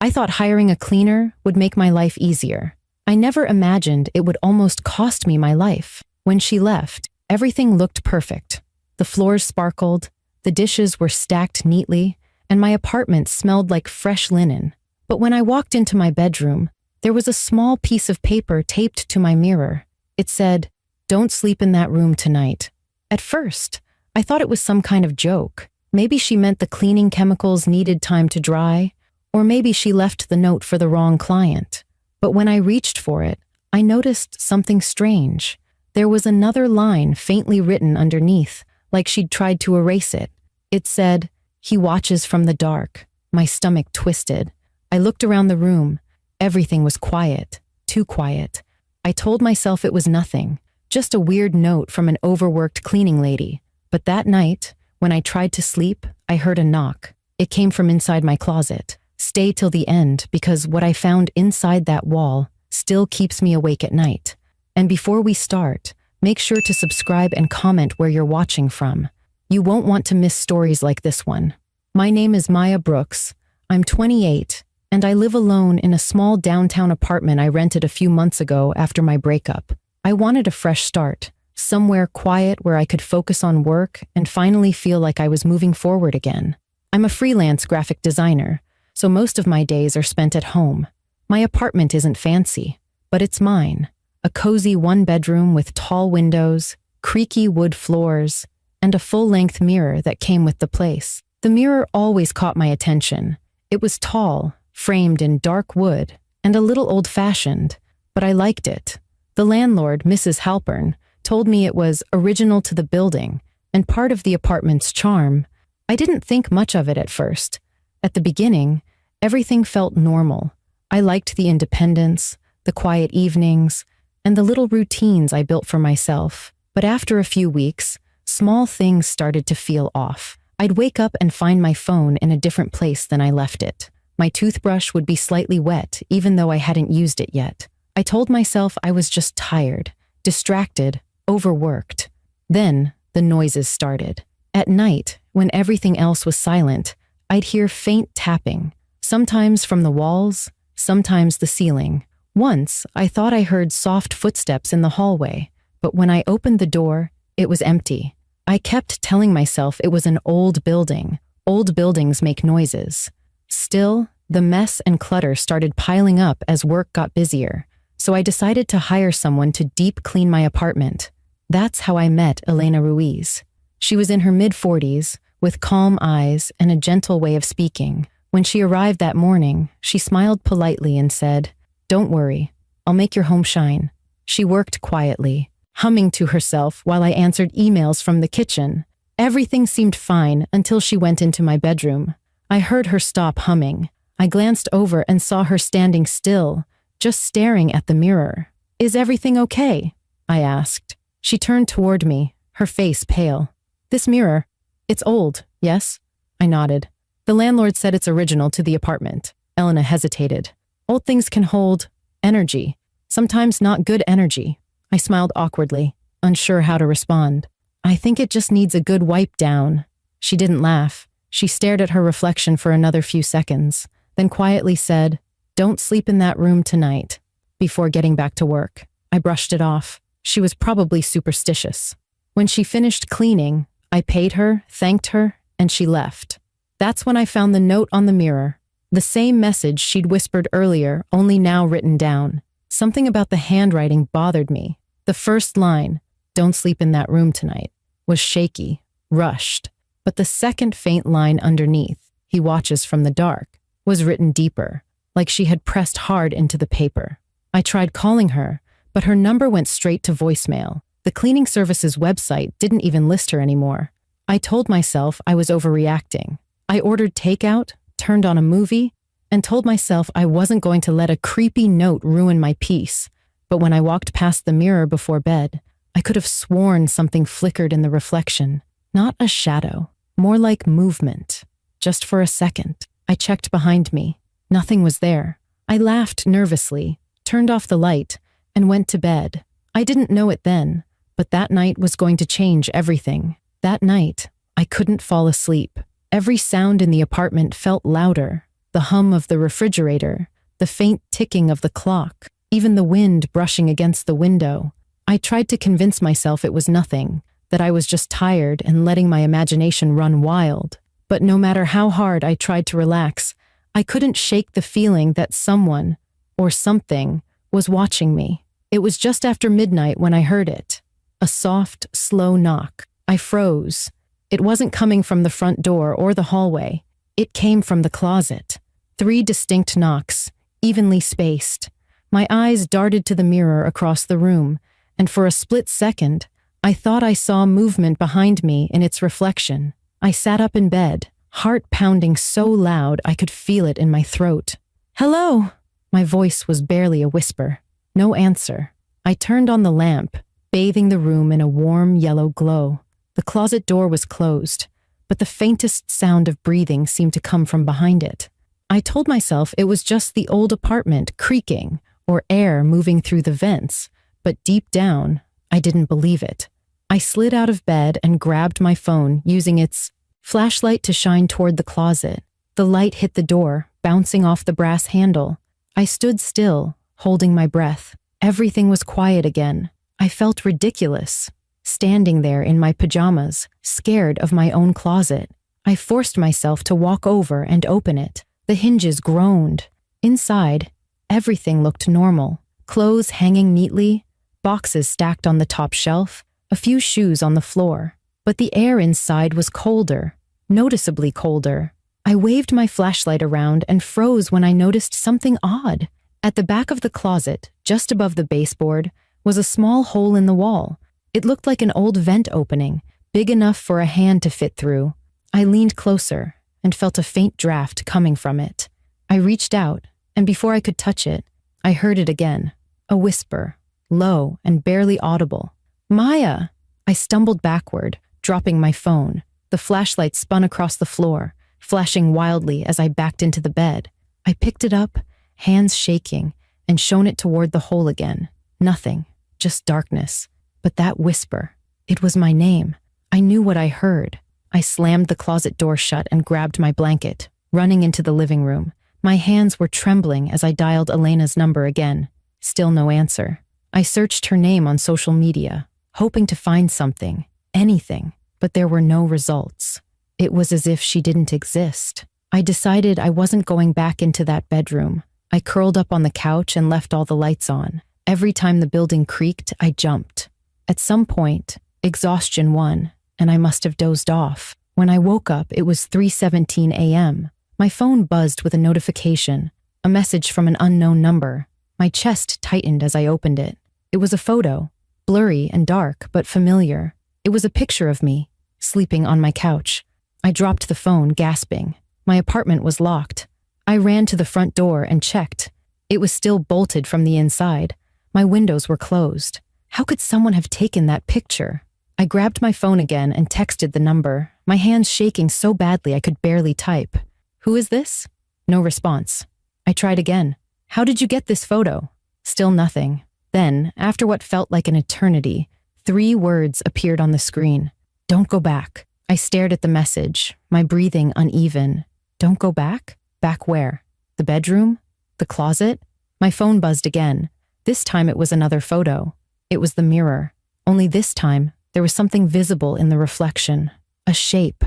I thought hiring a cleaner would make my life easier. I never imagined it would almost cost me my life. When she left, everything looked perfect. The floors sparkled, the dishes were stacked neatly, and my apartment smelled like fresh linen. But when I walked into my bedroom, there was a small piece of paper taped to my mirror. It said, "Don't sleep in that room tonight." At first, I thought it was some kind of joke. Maybe she meant the cleaning chemicals needed time to dry, or maybe she left the note for the wrong client. But when I reached for it, I noticed something strange. There was another line faintly written underneath, like she'd tried to erase it. It said, "He watches from the dark." My stomach twisted. I looked around the room. Everything was quiet, too quiet. I told myself it was nothing, just a weird note from an overworked cleaning lady. But that night, when I tried to sleep, I heard a knock. It came from inside my closet. Stay till the end, because what I found inside that wall still keeps me awake at night. And before we start, make sure to subscribe and comment where you're watching from. You won't want to miss stories like this one. My name is Maya Brooks. I'm 28, and I live alone in a small downtown apartment I rented a few months ago after my breakup. I wanted a fresh start, somewhere quiet where I could focus on work and finally feel like I was moving forward again. I'm a freelance graphic designer, so most of my days are spent at home. My apartment isn't fancy, but it's mine. A cozy one-bedroom with tall windows, creaky wood floors, and a full-length mirror that came with the place. The mirror always caught my attention. It was tall, framed in dark wood, and a little old-fashioned, but I liked it. The landlord, Mrs. Halpern, told me it was original to the building and part of the apartment's charm. I didn't think much of it at first. At the beginning, everything felt normal. I liked the independence, the quiet evenings, and the little routines I built for myself. But after a few weeks, small things started to feel off. I'd wake up and find my phone in a different place than I left it. My toothbrush would be slightly wet, even though I hadn't used it yet. I told myself I was just tired, distracted, overworked. Then the noises started. At night, when everything else was silent, I'd hear faint tapping, sometimes from the walls, sometimes the ceiling. Once, I thought I heard soft footsteps in the hallway, but when I opened the door, it was empty. I kept telling myself it was an old building. Old buildings make noises. Still, the mess and clutter started piling up as work got busier, so I decided to hire someone to deep clean my apartment. That's how I met Elena Ruiz. She was in her mid-40s, with calm eyes and a gentle way of speaking. When she arrived that morning, she smiled politely and said, "Don't worry, I'll make your home shine." She worked quietly, humming to herself while I answered emails from the kitchen. Everything seemed fine until she went into my bedroom. I heard her stop humming. I glanced over and saw her standing still, just staring at the mirror. "Is everything okay?" I asked. She turned toward me, her face pale. "This mirror, it's old, yes?" I nodded. "The landlord said it's original to the apartment." Elena hesitated. "Old things can hold energy, sometimes not good energy." I smiled awkwardly, unsure how to respond. "I think it just needs a good wipe down." She didn't laugh. She stared at her reflection for another few seconds, then quietly said, "Don't sleep in that room tonight," before getting back to work. I brushed it off. She was probably superstitious. When she finished cleaning, I paid her, thanked her, and she left. That's when I found the note on the mirror. The same message she'd whispered earlier, only now written down. Something about the handwriting bothered me. The first line, "Don't sleep in that room tonight," was shaky, rushed. But the second faint line underneath, "He watches from the dark," was written deeper, like she had pressed hard into the paper. I tried calling her, but her number went straight to voicemail. The cleaning service's website didn't even list her anymore. I told myself I was overreacting. I ordered takeout, turned on a movie, and told myself I wasn't going to let a creepy note ruin my peace. But when I walked past the mirror before bed, I could have sworn something flickered in the reflection. Not a shadow, more like movement. Just for a second, I checked behind me. Nothing was there. I laughed nervously, turned off the light, and went to bed. I didn't know it then, but that night was going to change everything. That night, I couldn't fall asleep. Every sound in the apartment felt louder. the hum of the refrigerator, the faint ticking of the clock, even the wind brushing against the window. I tried to convince myself it was nothing, that I was just tired and letting my imagination run wild. But no matter how hard I tried to relax, I couldn't shake the feeling that someone, or something, was watching me. It was just after midnight when I heard it. A soft, slow knock. I froze. It wasn't coming from the front door or the hallway. It came from the closet. 3 distinct knocks, evenly spaced. My eyes darted to the mirror across the room, and for a split second, I thought I saw movement behind me in its reflection. I sat up in bed, heart pounding so loud I could feel it in my throat. "Hello!" My voice was barely a whisper. No answer. I turned on the lamp, bathing the room in a warm yellow glow. The closet door was closed, but the faintest sound of breathing seemed to come from behind it. I told myself it was just the old apartment creaking or air moving through the vents, but deep down, I didn't believe it. I slid out of bed and grabbed my phone, using its flashlight to shine toward the closet. The light hit the door, bouncing off the brass handle. I stood still, holding my breath. Everything was quiet again. I felt ridiculous, standing there in my pajamas, scared of my own closet. I forced myself to walk over and open it. The hinges groaned. Inside, everything looked normal. Clothes hanging neatly, boxes stacked on the top shelf, a few shoes on the floor. But the air inside was colder, noticeably colder. I waved my flashlight around and froze when I noticed something odd. At the back of the closet, just above the baseboard, was a small hole in the wall. It looked like an old vent opening, big enough for a hand to fit through. I leaned closer and felt a faint draft coming from it. I reached out, and before I could touch it, I heard it again. A whisper, low and barely audible. "Maya!" I stumbled backward, dropping my phone. The flashlight spun across the floor, flashing wildly as I backed into the bed. I picked it up, hands shaking, and shone it toward the hole again. Nothing, just darkness. But that whisper, it was my name. I knew what I heard. I slammed the closet door shut and grabbed my blanket, running into the living room. My hands were trembling as I dialed Elena's number again. Still no answer. I searched her name on social media, hoping to find something, anything, but there were no results. It was as if she didn't exist. I decided I wasn't going back into that bedroom. I curled up on the couch and left all the lights on. Every time the building creaked, I jumped. At some point, exhaustion won, and I must have dozed off. When I woke up, it was 3:17 a.m. My phone buzzed with a notification, a message from an unknown number. My chest tightened as I opened it. It was a photo, blurry and dark, but familiar. It was a picture of me, sleeping on my couch. I dropped the phone, gasping. My apartment was locked. I ran to the front door and checked. It was still bolted from the inside. My windows were closed. How could someone have taken that picture? I grabbed my phone again and texted the number, my hands shaking so badly I could barely type. "Who is this?" No response. I tried again. "How did you get this photo?" Still nothing. Then, after what felt like an eternity, 3 words appeared on the screen. "Don't go back." I stared at the message, my breathing uneven. Don't go back? Back where? The bedroom? The closet? My phone buzzed again. This time it was another photo. It was the mirror. Only this time, there was something visible in the reflection. A shape.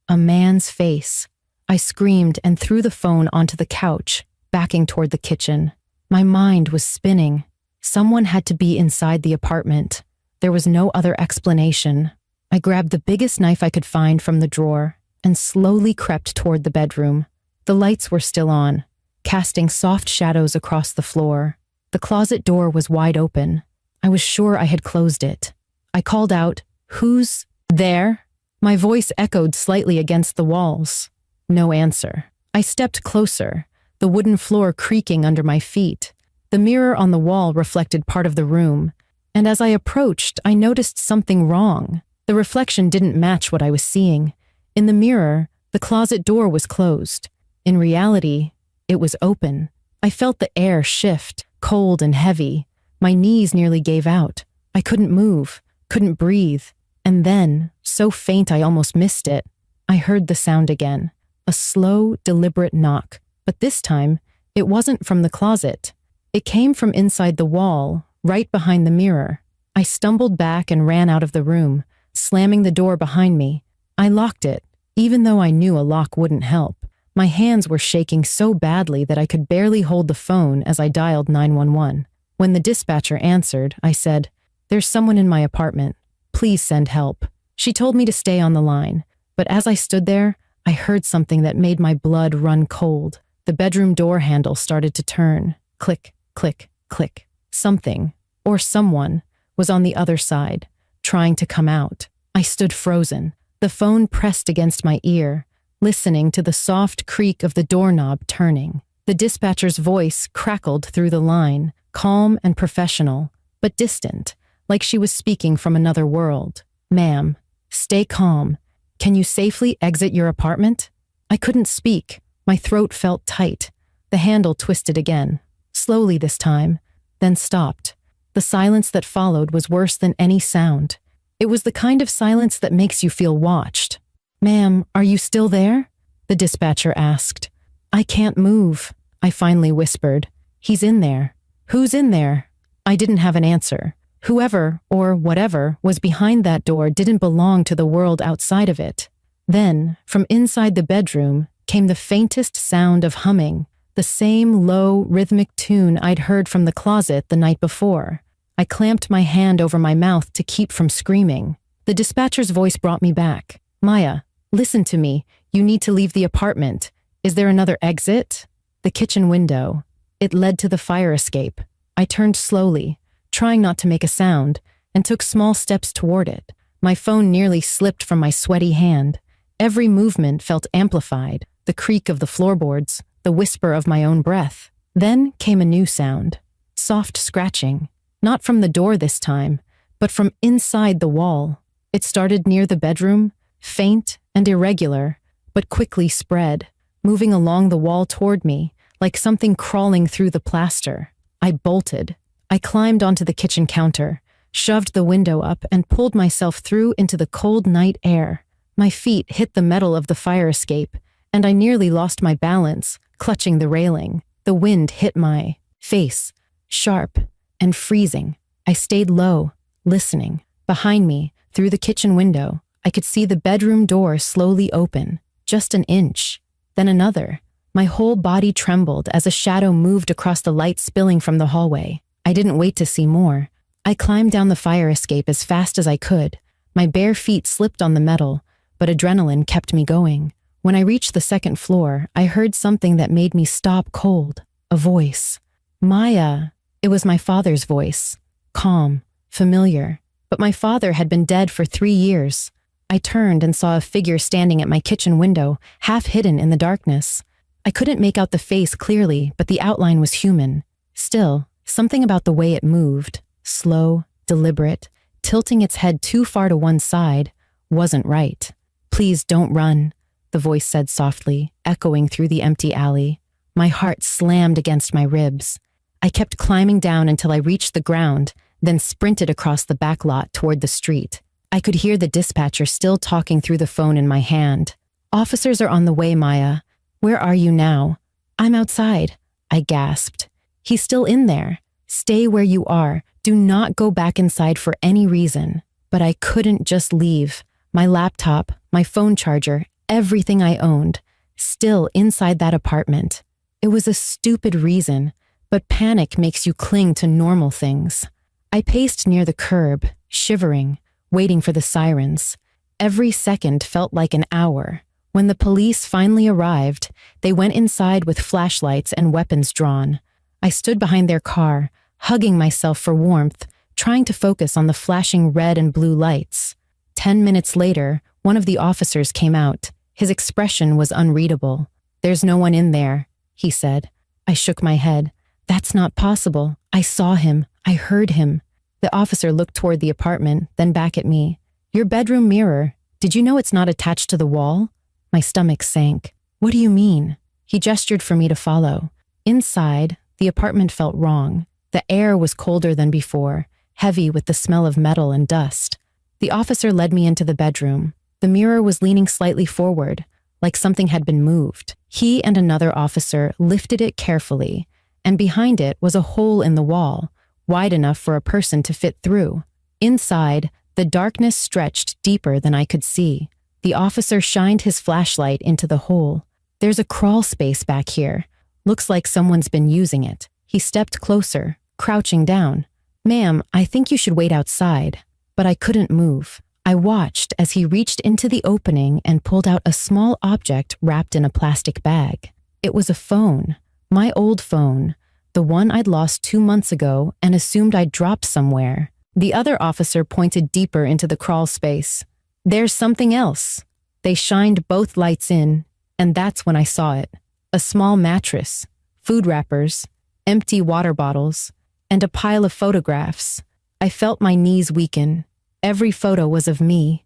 A man's face. I screamed and threw the phone onto the couch, backing toward the kitchen. My mind was spinning. Someone had to be inside the apartment. There was no other explanation. I grabbed the biggest knife I could find from the drawer and slowly crept toward the bedroom. The lights were still on, casting soft shadows across the floor. The closet door was wide open. I was sure I had closed it. I called out, "Who's there?" My voice echoed slightly against the walls. No answer. I stepped closer, the wooden floor creaking under my feet. The mirror on the wall reflected part of the room, and as I approached, I noticed something wrong. The reflection didn't match what I was seeing. In the mirror, the closet door was closed. In reality, it was open. I felt the air shift, cold and heavy. My knees nearly gave out. I couldn't move, couldn't breathe. And then, so faint I almost missed it, I heard the sound again. A slow, deliberate knock, But this time, it wasn't from the closet. It came from inside the wall, right behind the mirror. I stumbled back and ran out of the room, slamming the door behind me. I locked it, even though I knew a lock wouldn't help. My hands were shaking so badly that I could barely hold the phone as I dialed 911. When the dispatcher answered, I said, "There's someone in my apartment. Please send help." She told me to stay on the line, but as I stood there, I heard something that made my blood run cold. The bedroom door handle started to turn. Click, click, click. Something, or someone, was on the other side, trying to come out. I stood frozen, the phone pressed against my ear, listening to the soft creak of the doorknob turning. The dispatcher's voice crackled through the line, calm and professional, but distant, like she was speaking from another world. "Ma'am, stay calm. Can you safely exit your apartment?" I couldn't speak. My throat felt tight. The handle twisted again, slowly this time, then stopped. The silence that followed was worse than any sound. It was the kind of silence that makes you feel watched. "Ma'am, are you still there?" the dispatcher asked. "I can't move," I finally whispered. "He's in there." "Who's in there?" I didn't have an answer. Whoever, or whatever, was behind that door didn't belong to the world outside of it. Then, from inside the bedroom, came the faintest sound of humming, the same low, rhythmic tune I'd heard from the closet the night before. I clamped my hand over my mouth to keep from screaming. The dispatcher's voice brought me back. "Maya, listen to me. You need to leave the apartment. Is there another exit?" The kitchen window. It led to the fire escape. I turned slowly, trying not to make a sound, and took small steps toward it. My phone nearly slipped from my sweaty hand. Every movement felt amplified, the creak of the floorboards, the whisper of my own breath. Then came a new sound. Soft scratching. Not from the door this time, but from inside the wall. It started near the bedroom, faint and irregular, but quickly spread, moving along the wall toward me, like something crawling through the plaster. I bolted. I climbed onto the kitchen counter, shoved the window up, and pulled myself through into the cold night air. My feet hit the metal of the fire escape, and I nearly lost my balance, clutching the railing. The wind hit my face, sharp and freezing. I stayed low, listening. Behind me, through the kitchen window, I could see the bedroom door slowly open, just an inch, then another. My whole body trembled as a shadow moved across the light spilling from the hallway. I didn't wait to see more. I climbed down the fire escape as fast as I could. My bare feet slipped on the metal, but adrenaline kept me going. When I reached the second floor, I heard something that made me stop cold. A voice. "Maya." It was my father's voice. Calm, familiar. But my father had been dead for 3 years. I turned and saw a figure standing at my kitchen window, half hidden in the darkness. I couldn't make out the face clearly, but the outline was human. Still, something about the way it moved, slow, deliberate, tilting its head too far to one side, wasn't right. "Please don't run," the voice said softly, echoing through the empty alley. My heart slammed against my ribs. I kept climbing down until I reached the ground, then sprinted across the back lot toward the street. I could hear the dispatcher still talking through the phone in my hand. "Officers are on the way, Maya. Where are you now?" "I'm outside," I gasped. "He's still in there. Stay where you are. Do not go back inside for any reason." But I couldn't just leave. My laptop, my phone charger, everything I owned, still inside that apartment. It was a stupid reason, but panic makes you cling to normal things. I paced near the curb, shivering, waiting for the sirens. Every second felt like an hour. When the police finally arrived, they went inside with flashlights and weapons drawn. I stood behind their car, hugging myself for warmth, trying to focus on the flashing red and blue lights. 10 minutes later, one of the officers came out. His expression was unreadable. "There's no one in there," he said. I shook my head. "That's not possible. I saw him. I heard him." The officer looked toward the apartment, then back at me. "Your bedroom mirror. Did you know it's not attached to the wall?" My stomach sank. "What do you mean?" He gestured for me to follow. Inside, the apartment felt wrong. The air was colder than before, heavy with the smell of metal and dust. The officer led me into the bedroom. The mirror was leaning slightly forward, like something had been moved. He and another officer lifted it carefully, and behind it was a hole in the wall, wide enough for a person to fit through. Inside, the darkness stretched deeper than I could see. The officer shined his flashlight into the hole. There's a crawl space back here. Looks like someone's been using it. He stepped closer, crouching down. Ma'am, I think you should wait outside. But I couldn't move. I watched as he reached into the opening and pulled out a small object wrapped in a plastic bag. It was a phone. My old phone. The one I'd lost 2 months ago and assumed I'd dropped somewhere. The other officer pointed deeper into the crawl space. There's something else. They shined both lights in, and that's when I saw it. A small mattress, food wrappers, empty water bottles, and a pile of photographs. I felt my knees weaken. Every photo was of me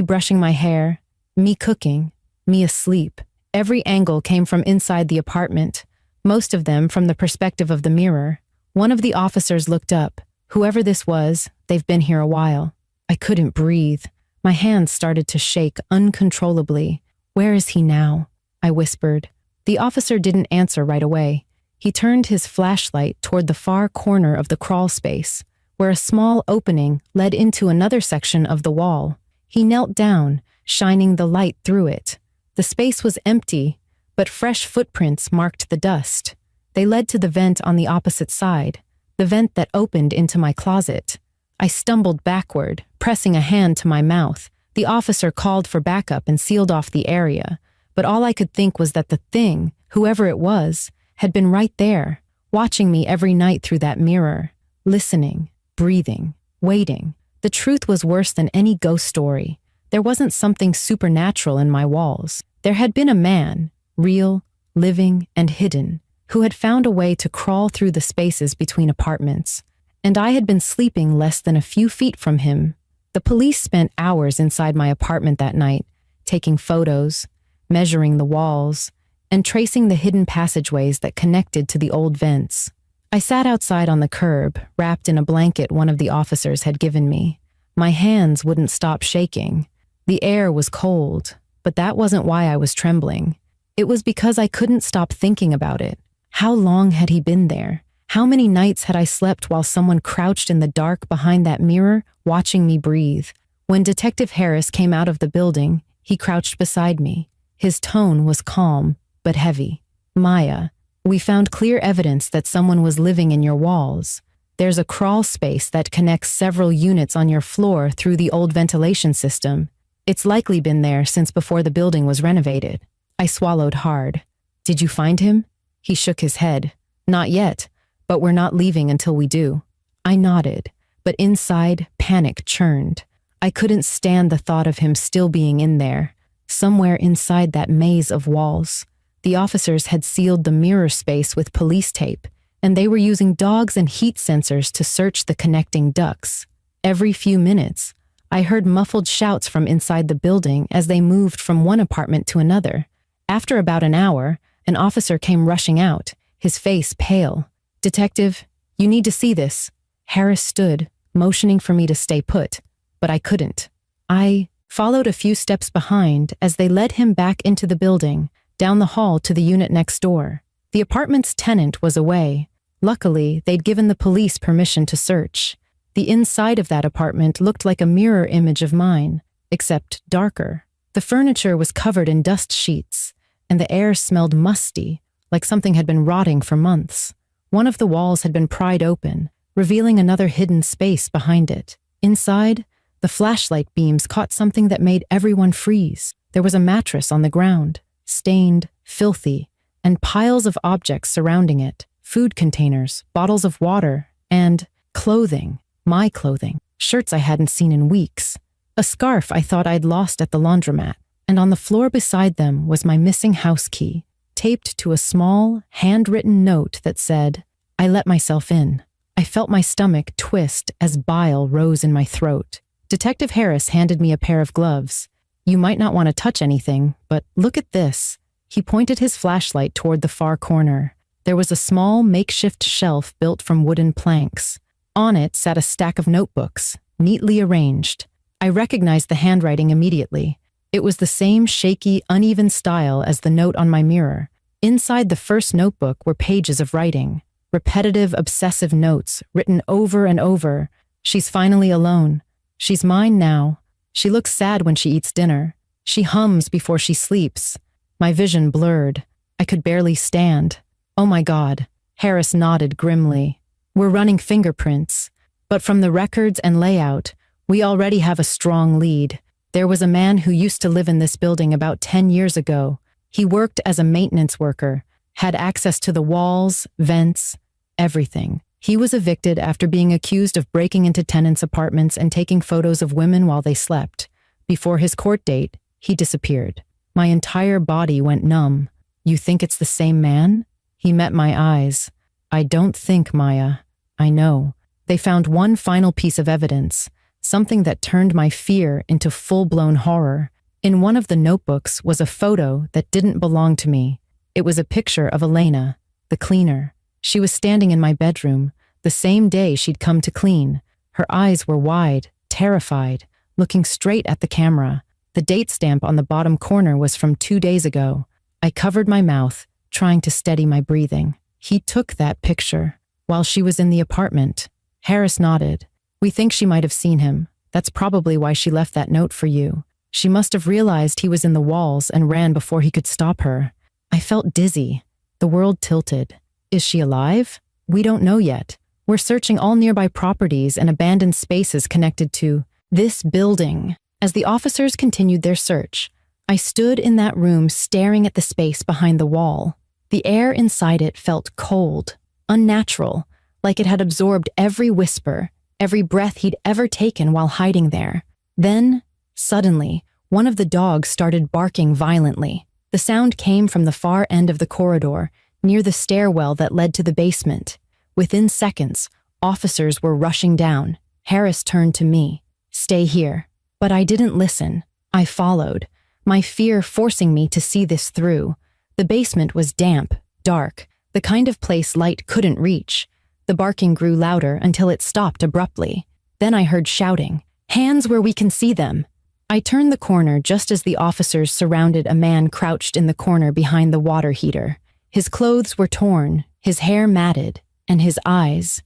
brushing my hair, me cooking, me asleep. Every angle came from inside the apartment, most of them from the perspective of the mirror. One of the officers looked up. Whoever this was, they've been here a while. I couldn't breathe. My hands started to shake uncontrollably. Where is he now? I whispered. The officer didn't answer right away. He turned his flashlight toward the far corner of the crawl space, where a small opening led into another section of the wall. He knelt down, shining the light through it. The space was empty, but fresh footprints marked the dust. They led to the vent on the opposite side, the vent that opened into my closet. I stumbled backward, pressing a hand to my mouth. The officer called for backup and sealed off the area, but all I could think was that the thing, whoever it was, had been right there, watching me every night through that mirror, listening, breathing, waiting. The truth was worse than any ghost story. There wasn't something supernatural in my walls. There had been a man, real, living, and hidden, who had found a way to crawl through the spaces between apartments. And I had been sleeping less than a few feet from him. The police spent hours inside my apartment that night, taking photos, measuring the walls, and tracing the hidden passageways that connected to the old vents. I sat outside on the curb, wrapped in a blanket one of the officers had given me. My hands wouldn't stop shaking. The air was cold, but that wasn't why I was trembling. It was because I couldn't stop thinking about it. How long had he been there? How many nights had I slept while someone crouched in the dark behind that mirror, watching me breathe? When Detective Harris came out of the building, he crouched beside me. His tone was calm, but heavy. Maya, we found clear evidence that someone was living in your walls. There's a crawl space that connects several units on your floor through the old ventilation system. It's likely been there since before the building was renovated. I swallowed hard. Did you find him? He shook his head. Not yet, but we're not leaving until we do. I nodded, but inside, panic churned. I couldn't stand the thought of him still being in there, somewhere inside that maze of walls. The officers had sealed the mirror space with police tape, and they were using dogs and heat sensors to search the connecting ducts. Every few minutes, I heard muffled shouts from inside the building as they moved from one apartment to another. After about an hour, an officer came rushing out, his face pale. "Detective, you need to see this." Harris stood, motioning for me to stay put, but I couldn't. I followed a few steps behind as they led him back into the building, down the hall to the unit next door. The apartment's tenant was away. Luckily, they'd given the police permission to search. The inside of that apartment looked like a mirror image of mine, except darker. The furniture was covered in dust sheets, and the air smelled musty, like something had been rotting for months. One of the walls had been pried open, revealing another hidden space behind it. Inside, the flashlight beams caught something that made everyone freeze. There was a mattress on the ground, stained, filthy, and piles of objects surrounding it. Food containers, bottles of water, and clothing. My clothing. Shirts I hadn't seen in weeks. A scarf I thought I'd lost at the laundromat. And on the floor beside them was my missing house key, taped to a small, handwritten note that said, "I let myself in." I felt my stomach twist as bile rose in my throat. Detective Harris handed me a pair of gloves. "You might not want to touch anything, but look at this." He pointed his flashlight toward the far corner. There was a small makeshift shelf built from wooden planks. On it sat a stack of notebooks, neatly arranged. I recognized the handwriting immediately. It was the same shaky, uneven style as the note on my mirror, Inside the first notebook were pages of writing, repetitive, obsessive notes written over and over. She's finally alone. She's mine now. She looks sad when she eats dinner. She hums before she sleeps. My vision blurred. I could barely stand. Oh my God. Harris nodded grimly. We're running fingerprints. But from the records and layout, we already have a strong lead. There was a man who used to live in this building about 10 years ago. He worked as a maintenance worker, had access to the walls, vents, everything. He was evicted after being accused of breaking into tenants' apartments and taking photos of women while they slept. Before his court date, he disappeared. My entire body went numb. You think it's the same man? He met my eyes. I don't think, Maya. I know. They found one final piece of evidence, something that turned my fear into full-blown horror. In one of the notebooks was a photo that didn't belong to me. It was a picture of Elena, the cleaner. She was standing in my bedroom, the same day she'd come to clean. Her eyes were wide, terrified, looking straight at the camera. The date stamp on the bottom corner was from 2 days ago. I covered my mouth, trying to steady my breathing. He took that picture while she was in the apartment. Harris nodded. We think she might have seen him. That's probably why she left that note for you. She must have realized he was in the walls and ran before he could stop her. I felt dizzy. The world tilted. Is she alive? We don't know yet. We're searching all nearby properties and abandoned spaces connected to this building. As the officers continued their search, I stood in that room staring at the space behind the wall. The air inside it felt cold, unnatural, like it had absorbed every whisper, every breath he'd ever taken while hiding there. Then, suddenly, one of the dogs started barking violently. The sound came from the far end of the corridor, near the stairwell that led to the basement. Within seconds, officers were rushing down. Harris turned to me. Stay here. But I didn't listen. I followed, my fear forcing me to see this through. The basement was damp, dark, the kind of place light couldn't reach. The barking grew louder until it stopped abruptly. Then I heard shouting, "Hands where we can see them!" I turned the corner just as the officers surrounded a man crouched in the corner behind the water heater. His clothes were torn, his hair matted, and his eyes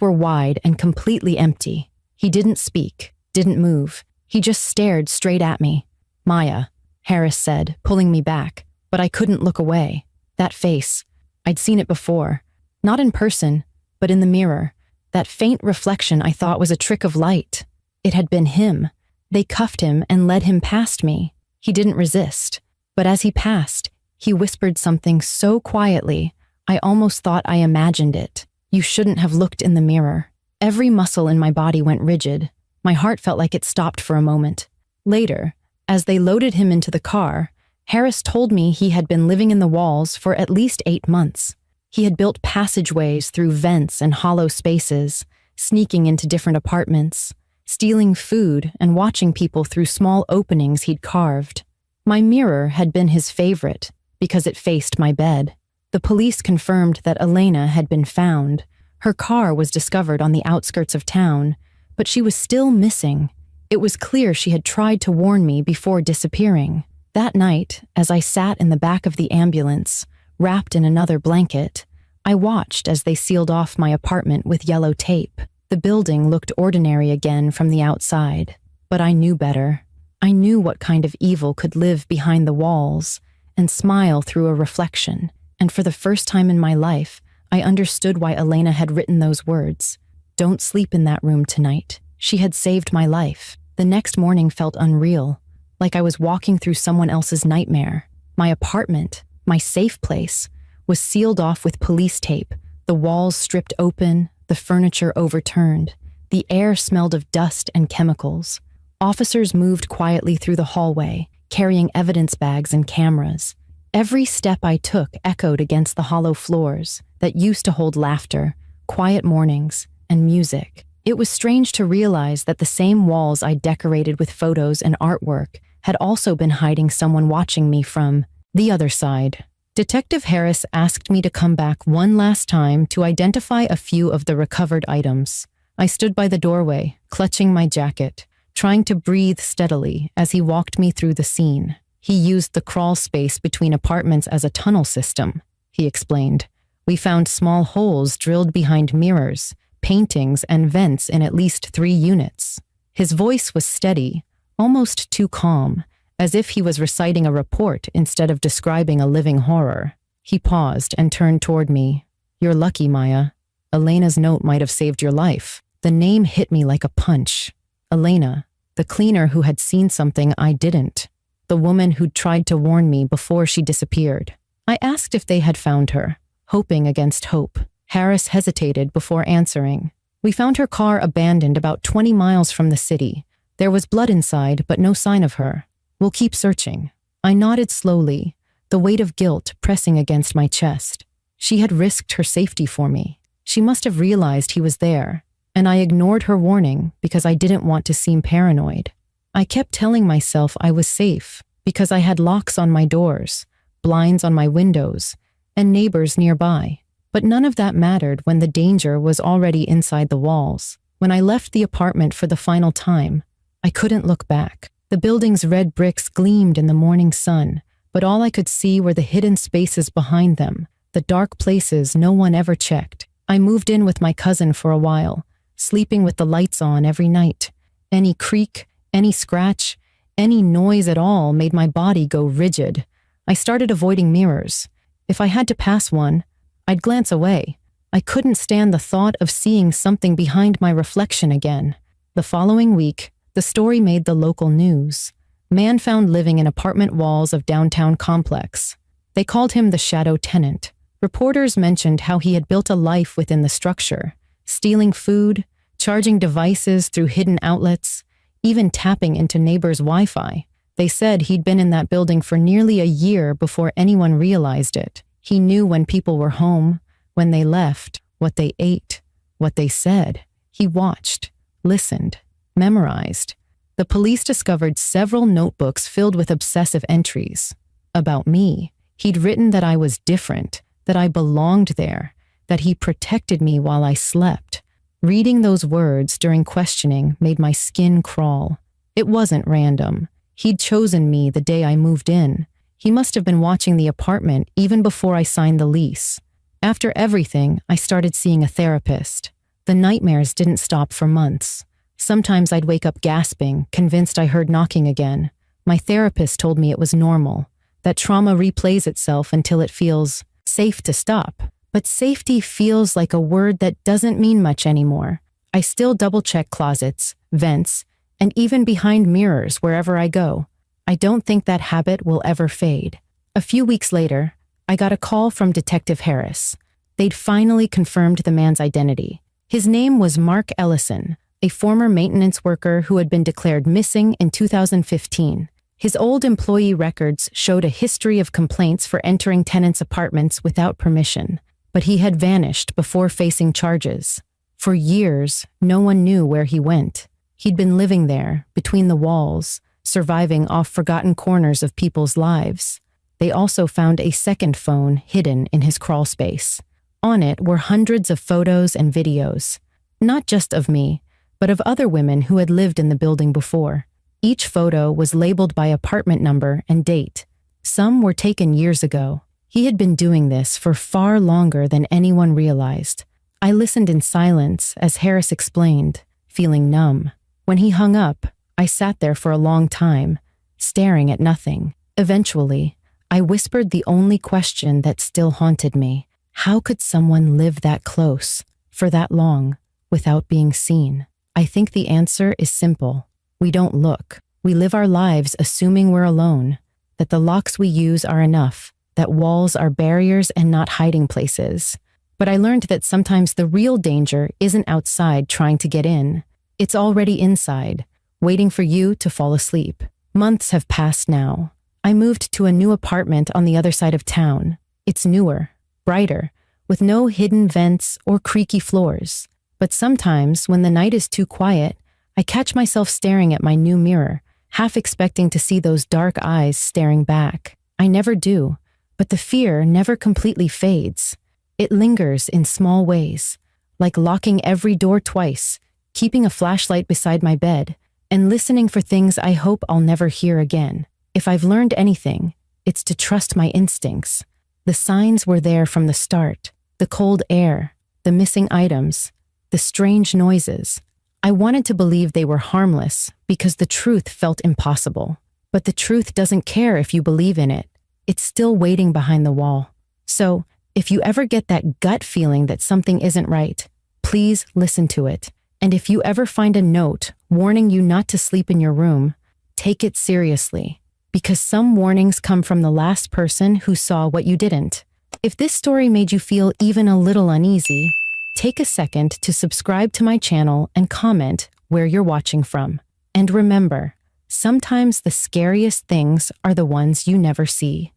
were wide and completely empty. He didn't speak, didn't move. He just stared straight at me. Maya, Harris said, pulling me back, but I couldn't look away. That face, I'd seen it before. Not in person, but in the mirror. That faint reflection I thought was a trick of light. It had been him. They cuffed him and led him past me. He didn't resist. But as he passed, he whispered something so quietly, I almost thought I imagined it. You shouldn't have looked in the mirror. Every muscle in my body went rigid. My heart felt like it stopped for a moment. Later, as they loaded him into the car, Harris told me he had been living in the walls for at least 8 months. He had built passageways through vents and hollow spaces, sneaking into different apartments, stealing food and watching people through small openings he'd carved. My mirror had been his favorite because it faced my bed. The police confirmed that Elena had been found. Her car was discovered on the outskirts of town, but she was still missing. It was clear she had tried to warn me before disappearing. That night, as I sat in the back of the ambulance, wrapped in another blanket, I watched as they sealed off my apartment with yellow tape. The building looked ordinary again from the outside, but I knew better. I knew what kind of evil could live behind the walls and smile through a reflection. And for the first time in my life, I understood why Elena had written those words. Don't sleep in that room tonight. She had saved my life. The next morning felt unreal, like I was walking through someone else's nightmare. My apartment, my safe place, was sealed off with police tape, the walls stripped open, the furniture overturned. The air smelled of dust and chemicals. Officers moved quietly through the hallway, carrying evidence bags and cameras. Every step I took echoed against the hollow floors that used to hold laughter, quiet mornings, and music. It was strange to realize that the same walls I decorated with photos and artwork had also been hiding someone watching me from the other side. Detective Harris asked me to come back one last time to identify a few of the recovered items. I stood by the doorway, clutching my jacket, trying to breathe steadily as he walked me through the scene. He used the crawl space between apartments as a tunnel system, he explained. We found small holes drilled behind mirrors, paintings, and vents in at least 3 units. His voice was steady, almost too calm, as if he was reciting a report instead of describing a living horror. He paused and turned toward me. You're lucky, Maya. Elena's note might have saved your life. The name hit me like a punch. Elena, the cleaner who had seen something I didn't. The woman who'd tried to warn me before she disappeared. I asked if they had found her, hoping against hope. Harris hesitated before answering. We found her car abandoned about 20 miles from the city. There was blood inside, but no sign of her. We'll keep searching. I nodded slowly, the weight of guilt pressing against my chest. She had risked her safety for me. She must have realized he was there, and I ignored her warning because I didn't want to seem paranoid. I kept telling myself I was safe because I had locks on my doors, blinds on my windows, and neighbors nearby. But none of that mattered when the danger was already inside the walls. When I left the apartment for the final time, I couldn't look back. The building's red bricks gleamed in the morning sun, but all I could see were the hidden spaces behind them, the dark places no one ever checked. I moved in with my cousin for a while, sleeping with the lights on every night. Any creak, any scratch, any noise at all made my body go rigid. I started avoiding mirrors. If I had to pass one, I'd glance away. I couldn't stand the thought of seeing something behind my reflection again. The following week, the story made the local news. Man found living in apartment walls of downtown complex. They called him the shadow tenant. Reporters mentioned how he had built a life within the structure, stealing food, charging devices through hidden outlets, even tapping into neighbors' Wi-Fi. They said he'd been in that building for nearly a year before anyone realized it. He knew when people were home, when they left, what they ate, what they said. He watched, listened, memorized. The police discovered several notebooks filled with obsessive entries. About me, he'd written that I was different, that I belonged there, that he protected me while I slept. Reading those words during questioning made my skin crawl. It wasn't random. He'd chosen me the day I moved in. He must have been watching the apartment even before I signed the lease. After everything, I started seeing a therapist. The nightmares didn't stop for months. Sometimes I'd wake up gasping, convinced I heard knocking again. My therapist told me it was normal, that trauma replays itself until it feels safe to stop. But safety feels like a word that doesn't mean much anymore. I still double-check closets, vents, and even behind mirrors wherever I go. I don't think that habit will ever fade. A few weeks later, I got a call from Detective Harris. They'd finally confirmed the man's identity. His name was Mark Ellison, a former maintenance worker who had been declared missing in 2015. His old employee records showed a history of complaints for entering tenants' apartments without permission, but he had vanished before facing charges. For years, no one knew where he went. He'd been living there, between the walls, surviving off forgotten corners of people's lives. They also found a second phone hidden in his crawl space. On it were hundreds of photos and videos, not just of me, but of other women who had lived in the building before. Each photo was labeled by apartment number and date. Some were taken years ago. He had been doing this for far longer than anyone realized. I listened in silence as Harris explained, feeling numb. When he hung up, I sat there for a long time, staring at nothing. Eventually, I whispered the only question that still haunted me. How could someone live that close, for that long, without being seen? I think the answer is simple. We don't look. We live our lives assuming we're alone, that the locks we use are enough, that walls are barriers and not hiding places. But I learned that sometimes the real danger isn't outside trying to get in. It's already inside, waiting for you to fall asleep. Months have passed now. I moved to a new apartment on the other side of town. It's newer, brighter, with no hidden vents or creaky floors. But sometimes, when the night is too quiet, I catch myself staring at my new mirror, half expecting to see those dark eyes staring back. I never do, but the fear never completely fades. It lingers in small ways, like locking every door twice, keeping a flashlight beside my bed, and listening for things I hope I'll never hear again. If I've learned anything, it's to trust my instincts. The signs were there from the start. The cold air, the missing items, the strange noises. I wanted to believe they were harmless because the truth felt impossible. But the truth doesn't care if you believe in it. It's still waiting behind the wall. So, if you ever get that gut feeling that something isn't right, please listen to it. And if you ever find a note warning you not to sleep in your room, take it seriously. Because some warnings come from the last person who saw what you didn't. If this story made you feel even a little uneasy, take a second to subscribe to my channel and comment where you're watching from. And remember, sometimes the scariest things are the ones you never see.